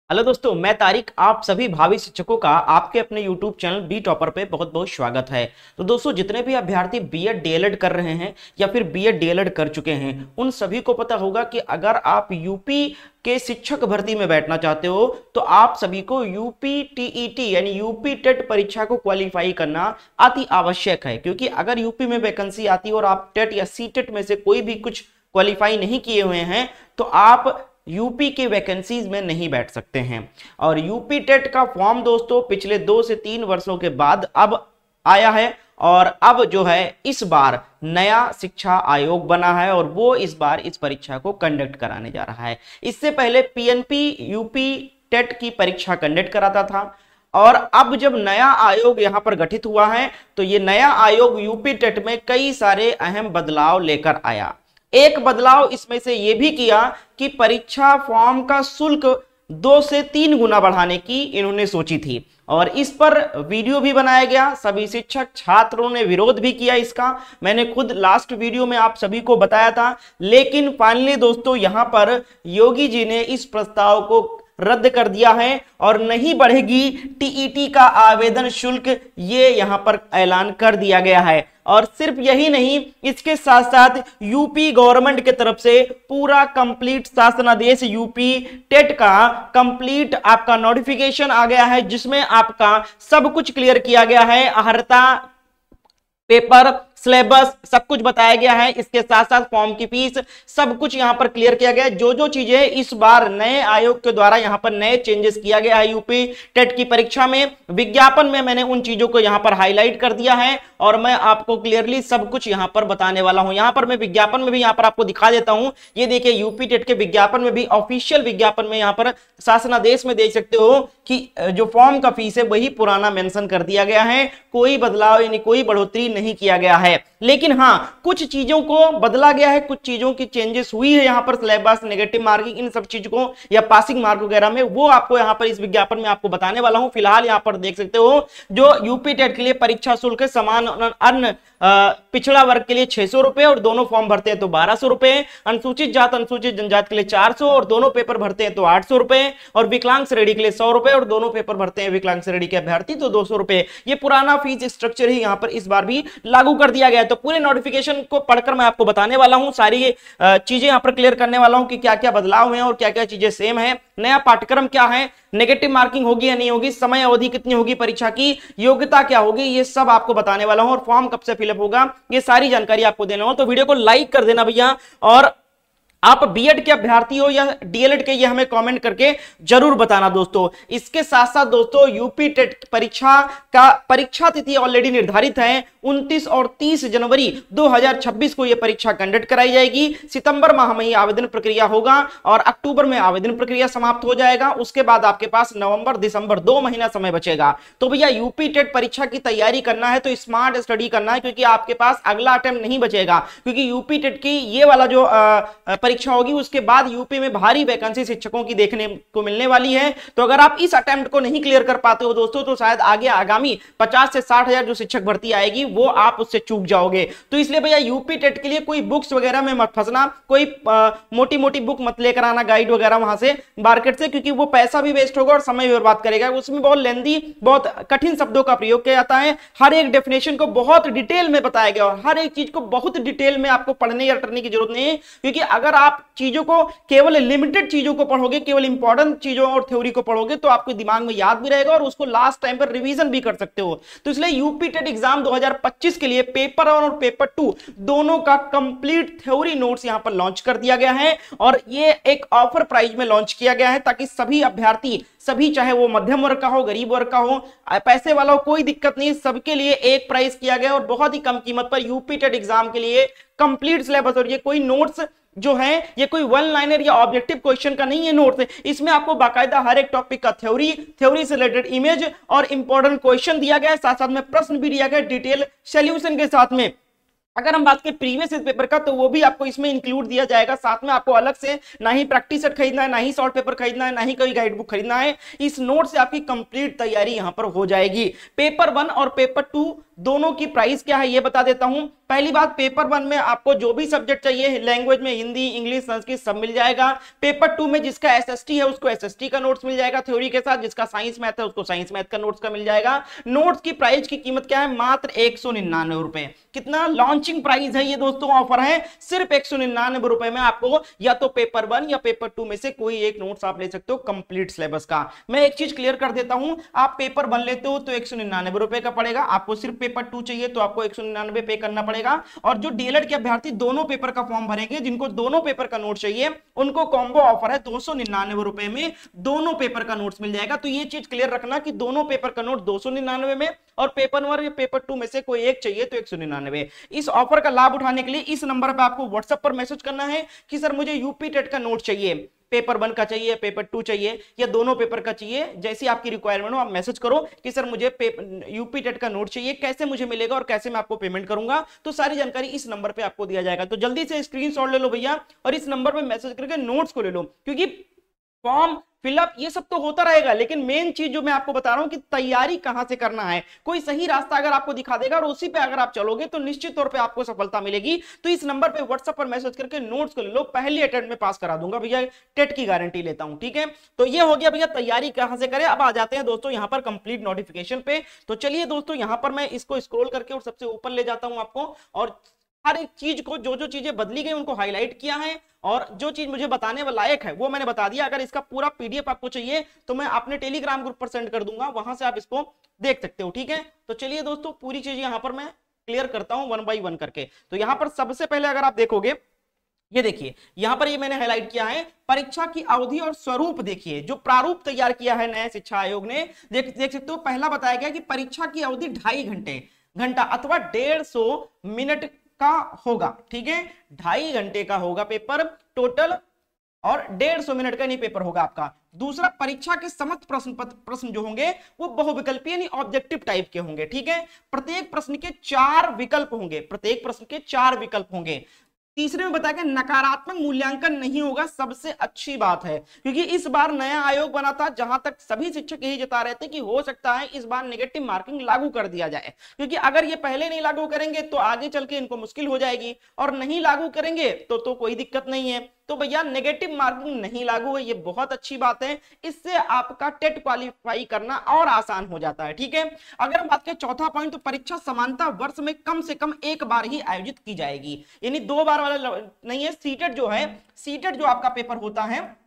Hello दोस्तों, मैं तारिक आप सभी भावी शिक्षकों का आपके अपने YouTube चैनल बी टॉपर पे बहुत बहुत स्वागत है। तो दोस्तों, जितने भी अभ्यर्थी बीएड डीएलएड कर रहे हैं या फिर बीएड डीएलएड कर चुके हैं, उन सभी को पता होगा कि अगर आप यूपी के शिक्षक भर्ती में बैठना चाहते हो तो आप सभी को यूपी टीईटी यानी यूपी टेट परीक्षा को क्वालिफाई करना अति आवश्यक है। क्योंकि अगर यूपी में वैकेंसी आती है और आप टेट या सी टेट में से कोई भी कुछ क्वालिफाई नहीं किए हुए हैं तो आप यूपी के वैकेंसीज में नहीं बैठ सकते हैं। और यूपी टेट का फॉर्म दोस्तों पिछले 2 से 3 वर्षों के बाद अब आया है और अब जो है इस बार नया शिक्षा आयोग बना है और वो इस बार इस परीक्षा को कंडक्ट कराने जा रहा है। इससे पहले पीएनपी यूपी टेट की परीक्षा कंडक्ट कराता था और अब जब नया आयोग यहां पर गठित हुआ है तो ये नया आयोग यूपी टेट में कई सारे अहम बदलाव लेकर आया। एक बदलाव इसमें से यह भी किया कि परीक्षा फॉर्म का शुल्क 2 से 3 गुना बढ़ाने की इन्होंने सोची थी और इस पर वीडियो भी बनाया गया। सभी शिक्षक छात्रों ने विरोध भी किया इसका, मैंने खुद लास्ट वीडियो में आप सभी को बताया था। लेकिन फाइनली दोस्तों यहां पर योगी जी ने इस प्रस्ताव को रद्द कर दिया है और नहीं बढ़ेगी टीईटी का आवेदन शुल्क, ये यहां पर ऐलान कर दिया गया है। और सिर्फ यही नहीं, इसके साथ साथ यूपी गवर्नमेंट की तरफ से पूरा कंप्लीट शासनादेश यूपी टेट का कंप्लीट आपका नोटिफिकेशन आ गया है जिसमें आपका सब कुछ क्लियर किया गया है। अर्हता, पेपर, सिलेबस सब कुछ बताया गया है। इसके साथ साथ फॉर्म की फीस सब कुछ यहां पर क्लियर किया गया है। जो जो चीजें इस बार नए आयोग के द्वारा यहां पर नए चेंजेस किया गया है यूपी टेट की परीक्षा में, विज्ञापन में मैंने उन चीजों को यहां पर हाईलाइट कर दिया है और मैं आपको क्लियरली सब कुछ यहां पर बताने वाला हूं। यहां पर मैं विज्ञापन में भी यहां पर आपको दिखा देता हूं। ये देखिए यूपी टेट के विज्ञापन में भी, ऑफिशियल विज्ञापन में यहां पर शासनादेश में देख सकते हो कि जो फॉर्म का फीस है वही पुराना मेंशन कर दिया गया है, कोई बदलाव यानी कोई बढ़ोतरी नहीं किया गया है। लेकिन हां, कुछ चीजों को बदला गया है, कुछ चीजों की चेंजेस हुई है यहां पर, सिलेबस, नेगेटिव मार्किंग, इन सब चीजों को या पासिंग मार्क वगैरह में, वो आपको यहां पर इस विज्ञापन में आपको बताने वाला हूं। फिलहाल यहां पर देख सकते हो जो यूपी टेट के लिए परीक्षा शुल्क समान अन्य पिछड़ा वर्ग के लिए 600 रुपए और दोनों फॉर्म भरते हैं तो 1200 रुपए, अनुसूचित जात अनुसूचित जनजात के लिए 400 और दोनों पेपर भरते हैं तो 800 रुपए, और विकलांग श्रेणी के लिए 100 रुपए और दोनों पेपर भरते हैं विकलांग श्रेणी के अभ्यर्थी तो 200 रुपए। ये पुराना फीस स्ट्रक्चर ही यहां पर इस बार भी लागू कर दिया गया है। तो पूरे नोटिफिकेशन को पढ़कर मैं आपको बताने वाला हूं, सारी चीजें यहां पर क्लियर करने वाला हूं कि क्या क्या बदलाव है और क्या क्या चीजें सेम है, नया पाठ्यक्रम क्या है, नेगेटिव मार्किंग होगी या नहीं होगी, समय अवधि कितनी होगी परीक्षा की, योग्यता क्या होगी, ये सब आपको बताने वाला हूं और फॉर्म कब से फिलअप होगा ये सारी जानकारी आपको देना हो। तो वीडियो को लाइक कर देना भैया, और आप बीएड के अभ्यर्थी हो या डीएलएड के, ये हमें कमेंट करके जरूर बताना दोस्तों। इसके साथ साथ दोस्तों यूपी टेट परीक्षा का परीक्षा तिथि ऑलरेडी निर्धारित है, 29 और 30 जनवरी 2026 को यह परीक्षा कंडक्ट कराई जाएगी। सितंबर माह में ही आवेदन प्रक्रिया होगा और अक्टूबर में आवेदन प्रक्रिया समाप्त हो जाएगा। उसके बाद आपके पास नवंबर दिसंबर 2 महीना समय बचेगा। तो भैया यूपी टेट परीक्षा की तैयारी करना है तो स्मार्ट स्टडी करना है, क्योंकि आपके पास अगला अटेम्प्ट नहीं बचेगा। क्योंकि यूपी टेट की ये वाला जो परीक्षा होगी उसके बाद यूपी में भारी वैकेंसी शिक्षकों की देखने को मिलने वाली है। तो अगर आप इस अटेम्प्ट को नहीं क्लियर कर पाते हो दोस्तों तो शायद आगे आगामी 50 से 60 हजार जो शिक्षक भर्ती आएगी वो आप उससे चूक जाओगे। तो इसलिए भैया यूपी टेट के लिए कोई बुक्स वगैरह में मत फंसना, कोई मोटी मोटी बुक मत लेकर आना गाइड वगैरह वहां से मार्केट से, क्योंकि वो पैसा भी वेस्ट होगा और समय भी बर्बाद करेगा। उसमें बहुत लेंदी, बहुत कठिन शब्दों का प्रयोग किया जाता है, हर एक डेफिनेशन को बहुत डिटेल में बताया गया और हर एक चीज को बहुत डिटेल में आपको पढ़ने या रटने की जरूरत नहीं है। क्योंकि अगर आप चीजों को केवल लिमिटेड चीजों को पढ़ोगे, केवल इंपॉर्टेंट चीजों और थ्योरी को पढ़ोगे तो आपके दिमाग में याद भी रहेगा और उसको लास्ट टाइम पर रिवीजन भी कर सकते हो। तो इसलिए यूपी टेट एग्जाम 2025 के लिए पेपर 1 और पेपर 2 दोनों का कंप्लीट थ्योरी नोट्स यहां पर लॉन्च कर दिया गया है और ये एक ऑफर प्राइस में लॉन्च किया गया है ताकि सभी अभ्यर्थी, सभी चाहे वो मध्यम वर्ग का हो, गरीब वर्ग का हो, पैसे वाला हो, कोई दिक्कत नहीं, सबके लिए एक प्राइस किया गया और बहुत ही कम कीमत पर यूपी टेट एग्जाम के लिए कंप्लीट सिलेबस। और ये कोई नोट्स जो है ये कोई वन लाइनर या ऑब्जेक्टिव क्वेश्चन का नहीं है नोट्स, इसमें आपको बाकायदा हर एक टॉपिक का थ्योरी से रिलेटेड इमेज और इंपॉर्टेंट क्वेश्चन दिया गया है, साथ साथ में प्रश्न भी दिया गया डिटेल सॉल्यूशन के साथ में। अगर हम बात करें प्रीवियस पेपर का तो वो भी आपको इसमें इंक्लूड दिया जाएगा, साथ में आपको अलग से ना ही प्रैक्टिस सेट खरीदना है, ना ही सॉल्ट पेपर खरीदना है, ना ही कोई गाइड बुक खरीदना है। इस नोट से आपकी कंप्लीट तैयारी यहां पर हो जाएगी। पेपर 1 और पेपर 2 दोनों की प्राइस क्या है ये बता देता हूं। पहली बात, पेपर 1 में आपको जो भी सब्जेक्ट चाहिए लैंग्वेज में हिंदी, इंग्लिश, संस्कृत सब मिल जाएगा। पेपर 2 में जिसका एसएसटी है उसको एसएसटी का नोट्स मिल जाएगा थ्योरी के साथ, जिसका साइंस मैथ है उसको साइंस मैथ का नोट्स का मिल जाएगा। नोट्स की प्राइस की कीमत क्या है? मात्र 199 रुपए। कितना लॉन्चिंग प्राइस है ये दोस्तों, ऑफर है सिर्फ 199 रुपए में आपको या तो पेपर 1 या पेपर 2 में से कोई एक नोट्स आप ले सकते हो कंप्लीट सिलेबस का। मैं एक चीज क्लियर कर देता हूं, आप पेपर 1 लेते हो तो 199 रुपए का पड़ेगा, आपको सिर्फ पेपर 2 चाहिए तो आपको 199 पे करना पड़ेगा। और जो डीएलएड के अभ्यर्थी दोनों पेपर का फॉर्म भरेंगे, जिनको दोनों पेपर का नोट चाहिए, उनको कॉम्बो ऑफर है 299 रुपए में दोनों पेपर का नोट्स मिल जाएगा। तो ये चीज क्लियर रखना कि दोनों पेपर का नोट 299 में और पेपर 1 या पेपर 2 में से कोई एक चाहिए तो 199। इस ऑफर का लाभ उठाने के लिए इस नंबर पर आपको व्हाट्सएप पर मैसेज करना है कि सर मुझे यूपी टेट का नोट चाहिए, पेपर 1 का चाहिए, पेपर 2 चाहिए या दोनों पेपर का चाहिए, जैसी आपकी रिक्वायरमेंट हो आप मैसेज करो कि सर मुझे यूपी टेट का नोट चाहिए, कैसे मुझे मिलेगा और कैसे मैं आपको पेमेंट करूंगा। तो सारी जानकारी इस नंबर पे आपको दिया जाएगा। तो जल्दी से स्क्रीनशॉट ले लो भैया और इस नंबर पे मैसेज करके नोट्स को ले लो, क्योंकि फॉर्म फिलअप ये सब तो होता रहेगा, लेकिन मेन चीज जो मैं आपको बता रहा हूं कि तैयारी कहां से करना है। कोई सही रास्ता अगर आपको दिखा देगा और उसी पे अगर आप चलोगे तो निश्चित तौर पे आपको सफलता मिलेगी। तो इस नंबर पे व्हाट्सएप पर मैसेज करके नोट्स को ले लो, पहली अटेम्प्ट में पास करा दूंगा भैया, टेट की गारंटी लेता हूं। ठीक है, तो ये हो गया भैया तैयारी कहां से करें। अब आ जाते हैं दोस्तों यहां पर कंप्लीट नोटिफिकेशन पे। तो चलिए दोस्तों यहां पर मैं इसको स्क्रॉल करके और सबसे ऊपर ले जाता हूं आपको, और हर एक चीज को जो जो चीजें बदली गई उनको हाईलाइट किया है, और जो चीज मुझे बताने वाला लायक है वो मैंने बता दिया। अगर इसका पूरा पीडीएफ आपको चाहिए तो मैं अपने टेलीग्राम ग्रुप पर सेंड कर दूंगा, वहां से आप इसको देख सकते हो। ठीक है, तो चलिए दोस्तों पूरी चीज यहां पर मैं क्लियर करता हूं 1 बाय 1 करके। तो यहां पर सबसे पहले अगर आप देखोगे, ये देखिए यहां पर ये मैंने हाईलाइट किया है परीक्षा की अवधि और स्वरूप। देखिए जो प्रारूप तैयार किया है नए शिक्षा आयोग ने, देख सकते हो पहला बताया गया कि परीक्षा की अवधि 2.5 घंटा अथवा 150 मिनट का होगा। ठीक है, 2.5 घंटे का होगा पेपर टोटल और 150 मिनट का नहीं पेपर होगा आपका। दूसरा, परीक्षा के समस्त प्रश्न जो होंगे वो बहुविकल्पीय यानी ऑब्जेक्टिव टाइप के होंगे। ठीक है, प्रत्येक प्रश्न के 4 विकल्प होंगे, प्रत्येक प्रश्न के 4 विकल्प होंगे। तीसरे में बताया गया नकारात्मक मूल्यांकन नहीं होगा, सबसे अच्छी बात है, क्योंकि इस बार नया आयोग बना था जहां तक सभी शिक्षक यही जता रहे थे कि हो सकता है इस बार नेगेटिव मार्किंग लागू कर दिया जाए, क्योंकि अगर ये पहले नहीं लागू करेंगे तो आगे चल के इनको मुश्किल हो जाएगी, और नहीं लागू करेंगे तो कोई दिक्कत नहीं है। तो भैया नेगेटिव मार्किंग नहीं लागू है, ये बहुत अच्छी बात है, इससे आपका टेट क्वालिफाई करना और आसान हो जाता है। ठीक है, अगर हम बात करें चौथा पॉइंट, तो परीक्षा समानता वर्ष में कम से कम एक बार ही आयोजित की जाएगी, यानी 2 बार वाला नहीं है। सीटेट जो है, सीटेट जो आपका पेपर होता है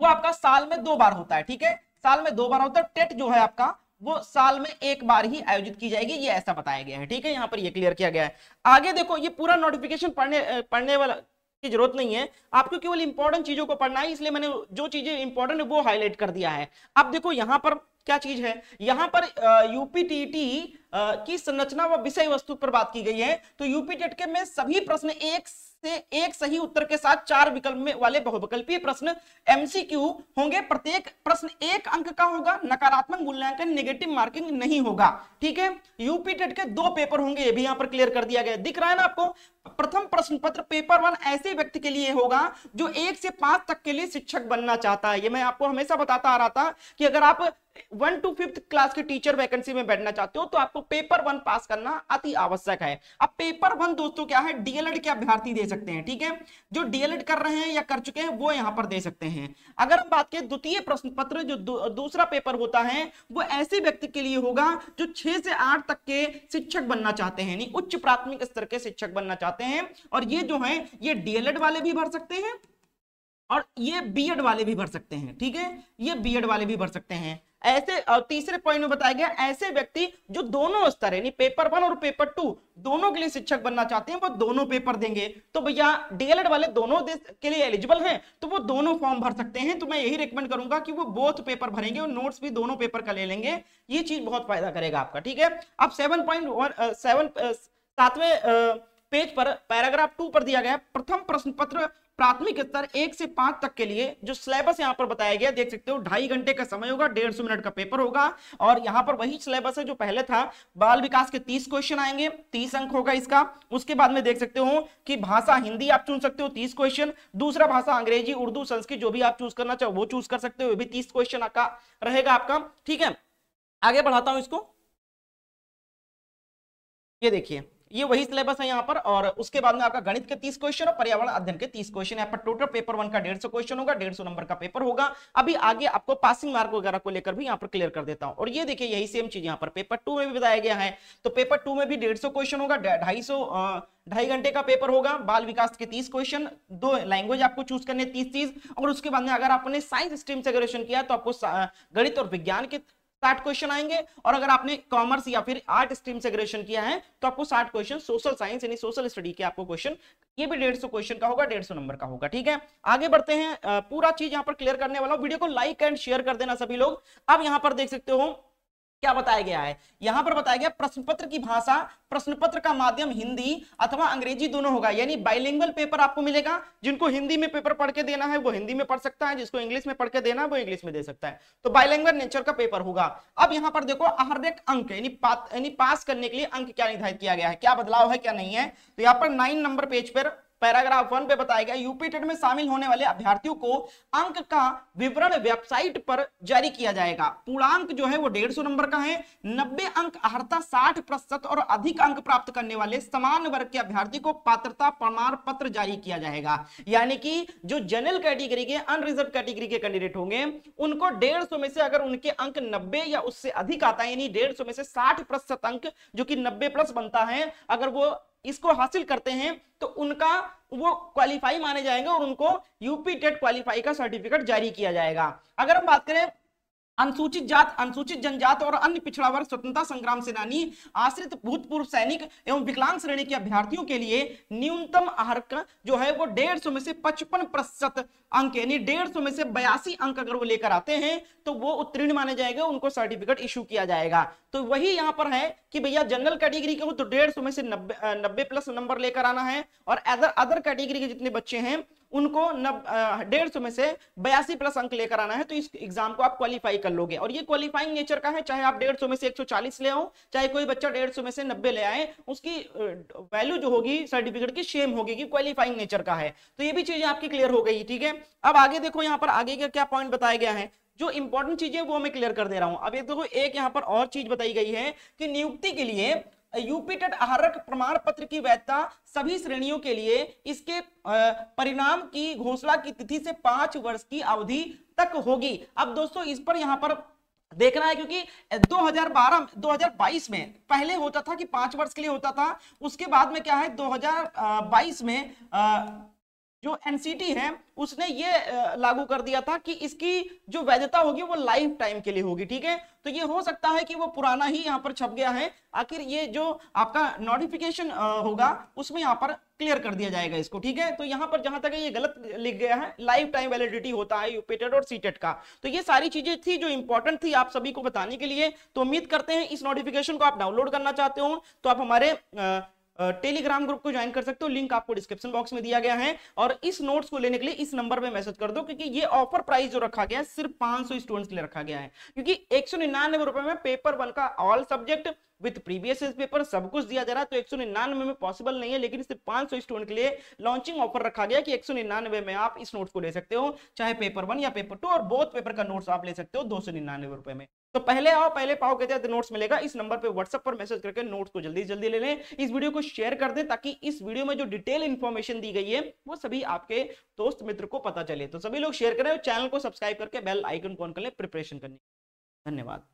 वो आपका साल में 2 बार होता है। ठीक है, साल में 2 बार होता है। टेट जो है आपका वो साल में 1 बार ही आयोजित की जाएगी, ये ऐसा बताया गया है। ठीक है, यहां पर ये क्लियर किया गया है। आगे देखो, ये पूरा नोटिफिकेशन पढ़ने वाला की जरूरत नहीं है, आपको केवल इंपॉर्टेंट चीजों को पढ़ना है, इसलिए मैंने जो चीजें इंपॉर्टेंट है वो हाईलाइट कर दिया है। अब देखो यहां पर क्या चीज है, यहां पर यूपीटीटी की संरचना व विषय वस्तु पर बात की गई है। तो यूपीटेट के में सभी प्रश्न एक सही उत्तर के साथ 4 विकल्प में वाले बहुविकल्पीय प्रश्न एमसीक्यू होंगे। प्रत्येक प्रश्न 1 अंक का होगा, नकारात्मक मूल्यांकन नेगेटिव मार्किंग नहीं होगा। ठीक है, यूपीटेट के 2 पेपर होंगे, ये भी यहां पर क्लियर कर दिया गया, दिख रहा है ना आपको। प्रथम प्रश्न पत्र पेपर 1 ऐसे व्यक्ति के लिए होगा जो 1 से 5 तक के लिए शिक्षक बनना चाहता है। ये मैं आपको हमेशा बताता आ रहा था कि अगर आप 1 to 5th क्लास के टीचर वैकेंसी में बैठना चाहते हो तो आपको पेपर 1 पास करना अति आवश्यक है। अब पेपर 1 दोस्तों क्या है, डीएलएड के अभ्यर्थी दे सकते हैं। ठीक है, जो डीएलएड कर रहे हैं या कर चुके हैं वो यहां पर दे सकते हैं। अगर हम बात करें द्वितीय प्रश्न पत्र, जो दूसरा पेपर होता है वो ऐसे व्यक्ति के लिए होगा जो 6 से 8 तक के शिक्षक बनना चाहते हैं, यानी उच्च प्राथमिक स्तर के शिक्षक बनना चाहते हैं। और ये जो है ये डीएलएड वाले भी भर सकते हैं और ये बीएड वाले भी भर सकते हैं। ठीक है, ये बीएड वाले भी भर सकते हैं। ऐसे तीसरे पॉइंट में बताया गया ऐसे व्यक्ति जो दोनों स्तर यानी पेपर 1 और पेपर 2 दोनों के लिए शिक्षक बनना चाहते हैं वो दोनों पेपर देंगे। तो भैया डीएलएड वाले दोनों के लिए एलिजिबल हैं तो वो दोनों फॉर्म भर सकते हैं। तो मैं यही रिकमेंड करूंगा कि वो बोथ पेपर भरेंगे और नोट्स भी दोनों पेपर का ले लेंगे, ये चीज बहुत फायदा करेगा आपका। ठीक है, अब 7.7वें पेज पर पैराग्राफ 2 पर दिया गया प्रथम प्रश्न पत्र प्राथमिक स्तर 1 से 5 तक के लिए जो सिलेबस यहां पर बताया गया देख सकते हो, 2.5 घंटे का समय होगा, 150 मिनट का पेपर होगा। और यहां पर वही सिलेबस है जो पहले था। बाल विकास के 30 क्वेश्चन आएंगे, 30 अंक होगा इसका। उसके बाद में देख सकते हो कि भाषा हिंदी आप चुन सकते हो, 30 क्वेश्चन। दूसरा भाषा अंग्रेजी, उर्दू, संस्कृत जो भी आप चूज करना चाहो वो चूज कर सकते हो, वो भी 30 क्वेश्चन का रहेगा आपका। ठीक है, आगे बढ़ाता हूं इसको। ये देखिए, ये वही सिलेबस है यहाँ पर। और उसके बाद में आपका गणित के 30 क्वेश्चन और पर्यावरण अध्ययन के 30 क्वेश्चन। यहाँ पर टोटल पेपर 1 का 150 क्वेश्चन होगा, 150 नंबर का पेपर होगा। अभी आगे आपको पासिंग मार्क वगैरह को लेकर भी यहाँ पर क्लियर कर देता हूँ। और ये देखिए, यही सेम चीज यहाँ पर पेपर 2 में भी बताया गया है। तो पेपर 2 में भी 150 क्वेश्चन होगा, 2.5 घंटे का पेपर होगा। बाल विकास के 30 क्वेश्चन, 2 लैंग्वेज आपको चूज करने 30 चीज। और उसके बाद में अगर आपने साइंस स्ट्रीम से ग्रेजुएशन किया तो आपको गणित और विज्ञान के 60 क्वेश्चन आएंगे। और अगर आपने कॉमर्स या फिर आर्ट स्ट्रीम से ग्रेजुएशन किया है तो आपको 60 क्वेश्चन सोशल साइंस यानी सोशल स्टडी के आपको क्वेश्चन, ये भी 150 क्वेश्चन का होगा, 150 नंबर का होगा। ठीक है, आगे बढ़ते हैं। पूरा चीज यहां पर क्लियर करने वाला हूं। वीडियो को लाइक एंड शेयर कर देना सभी लोग। अब यहां पर देख सकते हो क्या बताया गया है। यहां पर बताया गया प्रश्न पत्र की भाषा, प्रश्न पत्र का माध्यम हिंदी अथवा अंग्रेजी दोनों होगा, यानी बाइलिंगुअल पेपर आपको मिलेगा। जिनको हिंदी में पेपर पढ़ के देना है वो हिंदी में पढ़ सकता है, जिसको इंग्लिश में पढ़ के देना है वो इंग्लिश में दे सकता है। तो बाइलिंगुअल नेचर का पेपर होगा। अब यहां पर देखो, हर एक अंक यानी पास करने के लिए अंक क्या निर्धारित किया गया है, क्या बदलाव है क्या नहीं है। तो यहाँ पर 9 नंबर पेज पर पैराग्राफ 1 पे बताया गया, यूपी टेट में शामिल होने वाले अभ्यर्थियों को अंक का विवरण वेबसाइट पर जारी किया जाएगा। पूर्णांक जो है वो 150 नंबर का है। 90 अंक अर्हता 60% और अधिक अंक प्राप्त करने वाले समान वर्ग के अभ्यर्थी को पात्रता प्रमाण पत्र जारी किया जाएगा। यानी कि जो जनरल कैटेगरी के, अनरिजर्व कैटेगरी के कैंडिडेट होंगे उनको 150 में से अगर उनके अंक 90 या उससे अधिक आता है, यानी 150 में से 60% अंक जो कि 90 प्लस बनता है, अगर वो इसको हासिल करते हैं तो उनका वो क्वालिफाई माने जाएंगे और उनको यूपी टेट क्वालिफाई का सर्टिफिकेट जारी किया जाएगा। अगर हम बात करें अनुसूचित जात, अनुसूचित जनजात और अन्य पिछड़ा वर्ग, स्वतंत्रता संग्राम सेनानी, आश्रित भूतपूर्व सैनिक एवं विकलांग श्रेणी के अभ्यर्थियों के लिए न्यूनतम अर्हता जो है वो 150 में से 55% अंक, यानी 150 में से 82 अंक अगर वो लेकर आते हैं तो वो उत्तीर्ण माने जाएंगे, उनको सर्टिफिकेट इशू किया जाएगा। तो वही यहां पर है कि भैया जनरल कैटेगरी के हो तो 150 में से 90 प्लस नंबर लेकर आना है। और अदर कैटेगरी के जितने बच्चे हैं उनको 150 में से 82 प्लस अंक लेकर आना है। तो इस एग्जाम को आप क्वालिफाई कर लोगे। और ये क्वालिफाइंग नेचर का है, चाहे आप 150 में से 140 ले आओ, चाहे कोई बच्चा 150 में से 90 ले आए, उसकी वैल्यू जो होगी सर्टिफिकेट की सेम होगी कि क्वालिफाइंग नेचर का है। तो ये भी चीजें आपकी क्लियर हो गई। ठीक है, अब आगे देखो, यहाँ पर आगे का क्या पॉइंट बताया गया है, जो इंपॉर्टेंट चीजें वो मैं क्लियर कर दे रहा हूं। अब देखो, एक यहाँ पर और चीज बताई गई है कि नियुक्ति के लिए यूपी टेट आहरक प्रमाण पत्र की वैधता सभी श्रेणियों के लिए इसके परिणाम की घोषणा की तिथि से 5 वर्ष की अवधि तक होगी। अब दोस्तों इस पर यहां पर देखना है, क्योंकि 2022 में पहले होता था कि 5 वर्ष के लिए होता था। उसके बाद में क्या है, 2022 में जो एनसीटी है उसने ये लागू कर दिया था कि इसकी जो वैधता होगी वो लाइफ टाइम के लिए होगी। ठीक है, तो ये हो सकता है कि वो पुराना ही यहाँ पर छप गया है। आखिर ये जो आपका नोटिफिकेशन होगा उसमें यहाँ पर क्लियर कर दिया जाएगा इसको। ठीक है, तो यहाँ पर जहां तक ये गलत लिख गया है, लाइफ टाइम वैलिडिटी होता है यूपी टेट और सीटेट का। तो ये सारी चीजें थी जो इंपॉर्टेंट थी आप सभी को बताने के लिए। तो उम्मीद करते हैं इस नोटिफिकेशन को आप डाउनलोड करना चाहते हो तो आप हमारे टेलीग्राम ग्रुप को ज्वाइन कर सकते हो, लिंक आपको डिस्क्रिप्शन बॉक्स में दिया गया है। और इस नोट्स को लेने के लिए इस नंबर पे मैसेज कर दो, क्योंकि ये ऑफर प्राइस जो रखा गया है सिर्फ 500 स्टूडेंट्स के लिए रखा गया है। क्योंकि 199 रुपए में पेपर 1 का all subject with previous paper सब कुछ दिया जा रहा है। तो 199 में पॉसिबल नहीं है, लेकिन सिर्फ 500 स्टूडेंट के लिए लॉन्चिंग ऑफर रखा गया कि 199 में आप इस नोट्स को ले सकते हो, चाहे पेपर 1 या पेपर 2, और बोथ पेपर का नोट्स आप ले सकते हो 299 रुपए में। तो पहले आओ पहले पाओ कहते हैं नोट्स मिलेगा। इस नंबर पे व्हाट्सएप पर मैसेज करके नोट्स को जल्दी जल्दी ले लें। इस वीडियो को शेयर कर दें ताकि इस वीडियो में जो डिटेल इंफॉर्मेशन दी गई है वो सभी आपके दोस्त मित्र को पता चले। तो सभी लोग शेयर करें, चैनल को सब्सक्राइब करके बेल आइकन को ऑन कर लें प्रिपरेशन करने। धन्यवाद।